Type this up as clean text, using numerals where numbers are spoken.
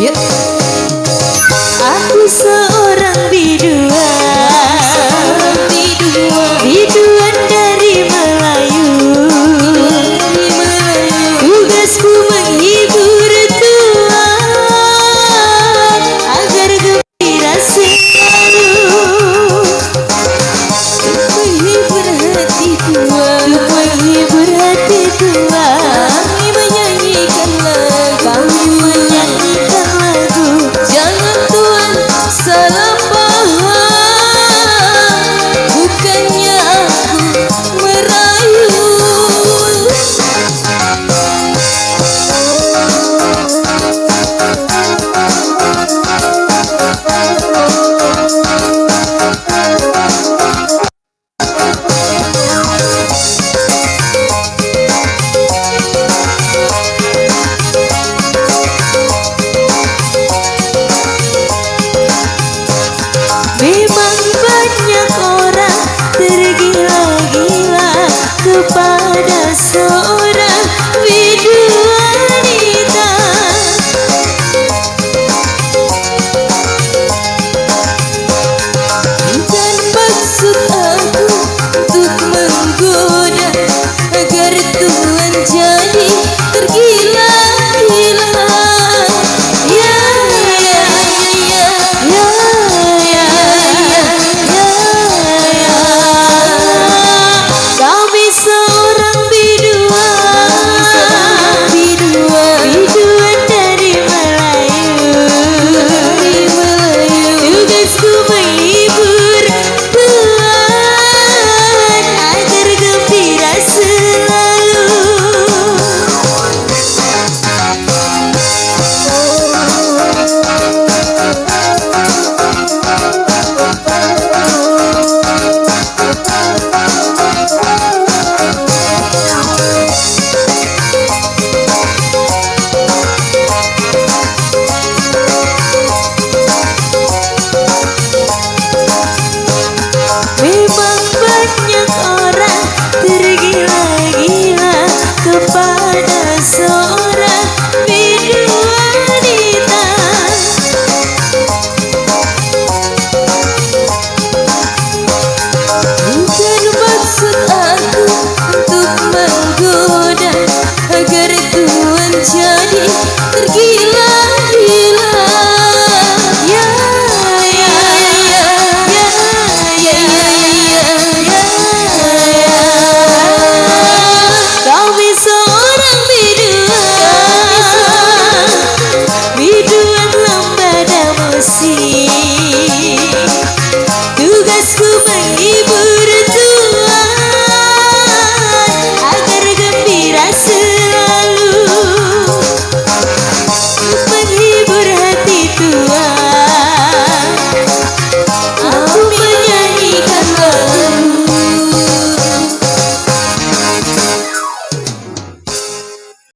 Yuk. Aku seorang biduan dari Melayu. Tugasku menghibur Tuhan agar gembira selalu. Menghibur hati Tuhan, menghibur hati Tuhan. Kami menyanyikan lagu. Jangan Tuhan salah paham, bukannya aku merayu. Memang banyak orang tergila-gila kepada seorang biduanita. Bukan maksud aku untuk menggoda agar Tuhan jadi tergila-gila. Ya, ya, ya, ya, ya, ya, ya. Kami seorang biduan dari Melayu. Tugasku menghibur Tuhan agar gembira selalu. Memang banyak orang tergila-gila kepada seorang biduanita. Bukan maksud aku untuk menggoda agar Tuhan jadi tergila-gila. Ya, ya, ya, ya, ya, ya, ya, ya. Kami seorang biduan lembada musik. Tugasku menghibur